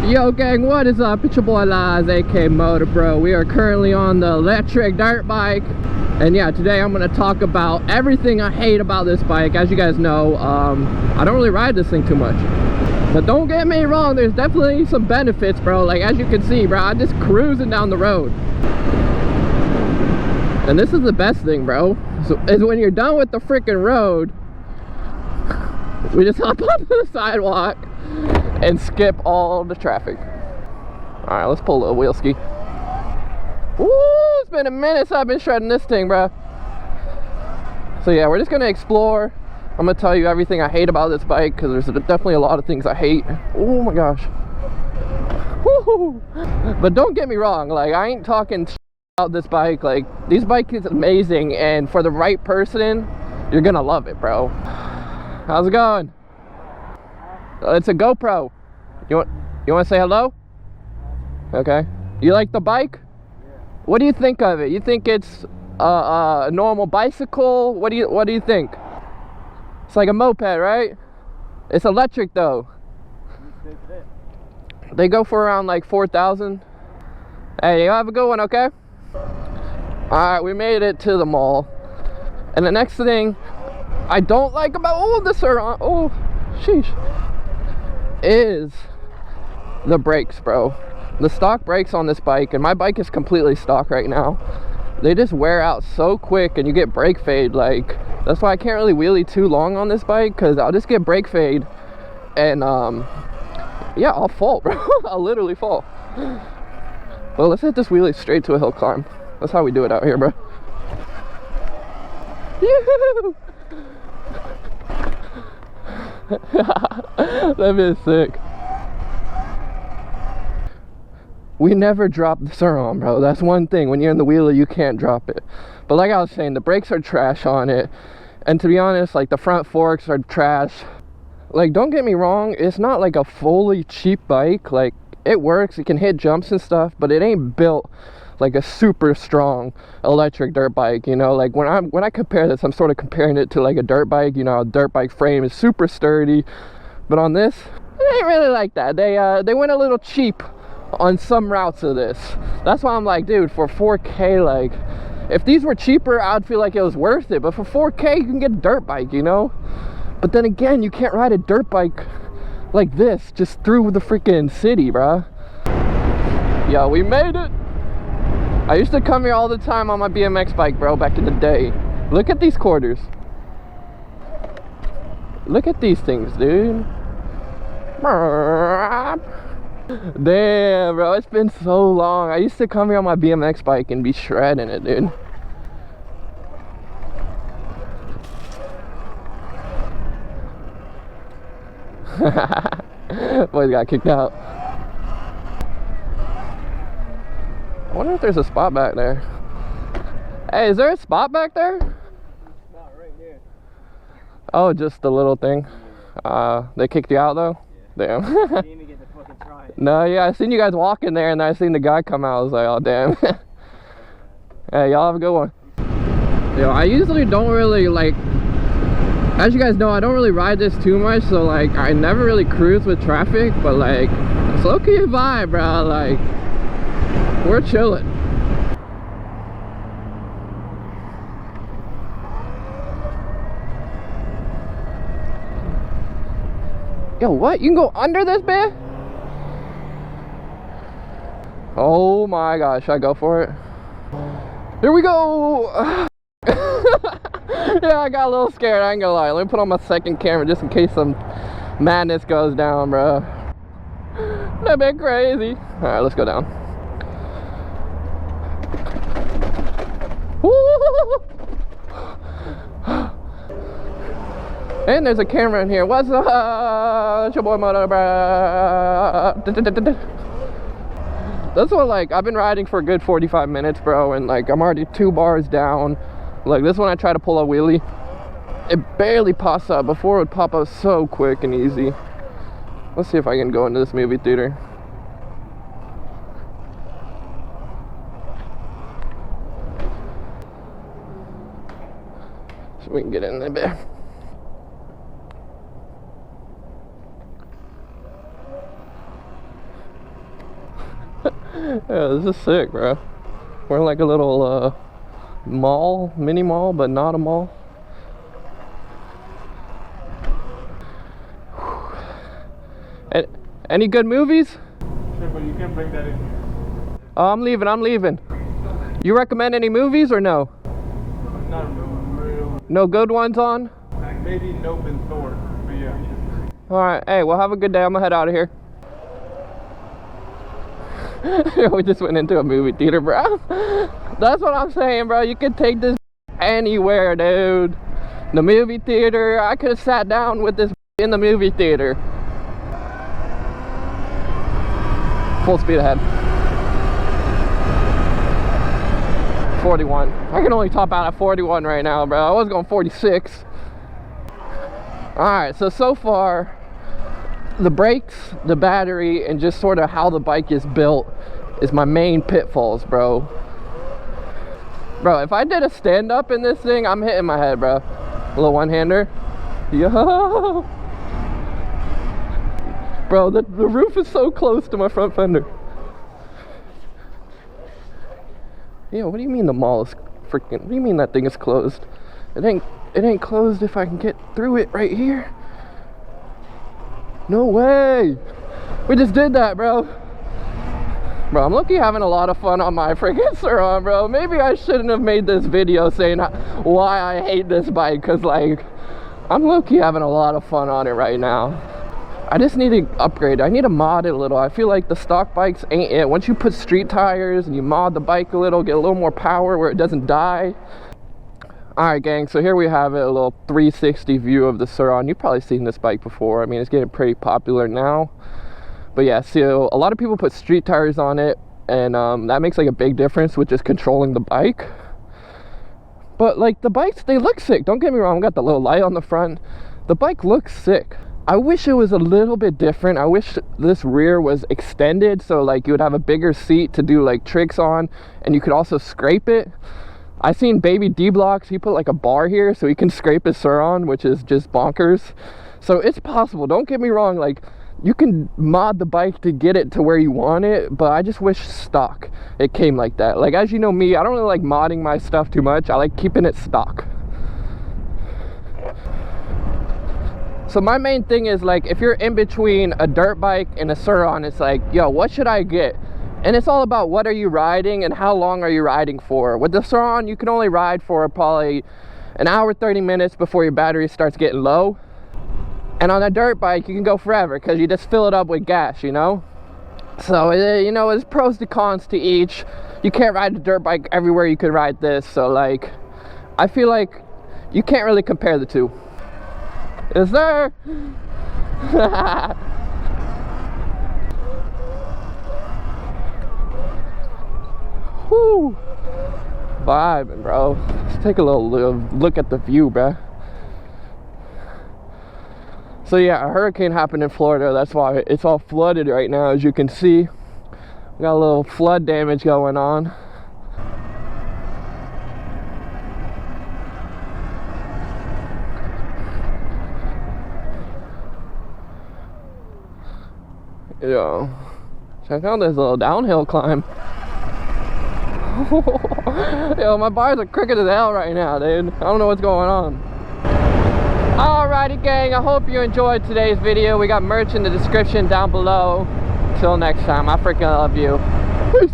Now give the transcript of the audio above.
Yo gang, what is up? It's your boy Liz, aka MotoBroo. We are currently on the electric dirt bike. And yeah, today I'm going to talk about everything I hate about this bike. As you guys know, I don't really ride this thing too much. But don't get me wrong, there's definitely some benefits, bro. Like, as you can see, bro, I'm just cruising down the road. And this is the best thing, bro. So, is when you're done with the freaking road, we just hop onto the sidewalk and skip all the traffic. All right, let's pull a little wheel ski. Woo! It's been a minute since I've been shredding this thing, bro. So yeah, we're just gonna explore. I'm gonna tell you everything I hate about this bike, because there's definitely a lot of things I hate. Oh my gosh. Woo! But don't get me wrong, like, I ain't talking shit about this bike. Like, this bike is amazing, and for the right person, you're gonna love it, bro. How's it going? It's a GoPro. You want to say hello? Okay. You like the bike? Yeah. What do you think of it? You think it's a normal bicycle? What do you think? It's like a moped, right? It's electric though. They go for around like 4,000. Hey, you have a good one, okay? Alright, we made it to the mall. And the next thing I don't like about the SURRON, sheesh, is the brakes, bro. The stock brakes on this bike, and my bike is completely stock right now, they just wear out so quick and you get brake fade. Like, that's why I can't really wheelie too long on this bike, because I'll just get brake fade and yeah, I'll fall, bro. I'll literally fall. Well, let's hit this wheelie straight to a hill climb. That's how we do it out here, bro. Yoo-hoo! That is sick. We never drop the SURRON, bro. That's one thing. When you're in the wheelie, you can't drop it. But like I was saying, the brakes are trash on it. And to be honest, like, the front forks are trash. Like, don't get me wrong, it's not like a fully cheap bike. Like, it works, it can hit jumps and stuff, but it ain't built like a super strong electric dirt bike, you know. Like, when I compare this, I'm sort of comparing it to like a dirt bike. You know, a dirt bike frame is super sturdy, but on this, it ain't really like that. They went a little cheap on some routes of this. That's why I'm like, dude, for 4K, like, if these were cheaper, I'd feel like it was worth it. But for 4K, you can get a dirt bike, you know. But then again, you can't ride a dirt bike like this just through the freaking city, bruh. Yo, we made it. I used to come here all the time on my BMX bike, bro, back in the day. Look at these quarters. Look at these things, dude. Damn, bro, it's been so long. I used to come here on my BMX bike and be shredding it, dude. Boys got kicked out. I wonder if there's a spot back there. Hey, is there a spot back there? Spot right here. Oh, just the little thing. They kicked you out though? Yeah. Damn. Didn't even get to fucking try it. No, yeah, I seen you guys walking there, and I seen the guy come out. I was like, oh damn. Hey, y'all have a good one. Yo, I usually don't really, like, as you guys know, I don't really ride this too much, so like, I never really cruise with traffic, but like, it's low-key a vibe, bro. Like, we're chilling. Yo, what? You can go under this bit? Oh my gosh, should I go for it? Here we go! Yeah, I got a little scared, I ain't gonna lie. Let me put on my second camera just in case some madness goes down, bro. That been crazy. Alright, let's go down. And there's a camera in here. What's up? It's your boy MotoBroo. That's what, like, I've been riding for a good 45 minutes, bro, and like, I'm already 2 bars down. Like, this one I try to pull a wheelie, it barely pops up. Before it would pop up so quick and easy. Let's see if I can go into this movie theater. So we can get in there. Yeah, this is sick, bro. We're in like a little mall, mini mall, but not a mall. Any good movies? Sure, but you can't bring that in here. Oh, I'm leaving. You recommend any movies or no? Not real. No good ones on? Maybe Nope and Thor, but yeah. Alright, hey, well have a good day. I'm gonna head out of here. We just went into a movie theater, bro. That's what I'm saying, bro. You could take this anywhere, dude. The movie theater. I could have sat down with this in the movie theater. Full speed ahead. 41. I can only top out at 41 right now, bro. I was going 46. Alright, so far, the brakes, the battery, and just sort of how the bike is built is my main pitfalls, bro. Bro, if I did a stand-up in this thing, I'm hitting my head, bro. A little one-hander. Yo! Bro, the roof is so close to my front fender. Yeah, what do you mean the mall is freaking... What do you mean that thing is closed? It ain't closed if I can get through it right here. No way! We just did that, bro. Bro, I'm low-key having a lot of fun on my freaking SURRON, bro. Maybe I shouldn't have made this video saying why I hate this bike, because, like, I'm low-key having a lot of fun on it right now. I just need to upgrade. I need to mod it a little. I feel like the stock bikes ain't it. Once you put street tires and you mod the bike a little, get a little more power where it doesn't die. Alright gang, so here we have it, a little 360 view of the SURRON. You've probably seen this bike before. I mean, it's getting pretty popular now. But yeah, so a lot of people put street tires on it, and that makes like a big difference with just controlling the bike. But like the bikes, they look sick. Don't get me wrong, got the little light on the front. The bike looks sick. I wish it was a little bit different. I wish this rear was extended, so like you would have a bigger seat to do like tricks on, and you could also scrape it. I seen Baby D-Blocks, he put like a bar here so he can scrape his SURRON, which is just bonkers. So it's possible, don't get me wrong, like you can mod the bike to get it to where you want it, but I just wish stock it came like that. Like, as you know me, I don't really like modding my stuff too much. I like keeping it stock. So my main thing is, like, if you're in between a dirt bike and a SURRON, it's like, yo, what should I get? And it's all about what are you riding and how long are you riding for. With the SURRON, you can only ride for probably an hour, 30 minutes before your battery starts getting low. And on a dirt bike, you can go forever because you just fill it up with gas, you know? So, you know, there's pros to cons to each. You can't ride a dirt bike everywhere you can ride this. So, like, I feel like you can't really compare the two. Yes, sir! Whew! Vibing, bro. Let's take a little look at the view, bro. So yeah, a hurricane happened in Florida. That's why it's all flooded right now, as you can see. We got a little flood damage going on. Yo, check out this little downhill climb. Yo, my bars are crooked as hell right now, dude. I don't know what's going on. Alrighty gang, I hope you enjoyed today's video. We got merch in the description down below. Till next time, I freaking love you. Peace.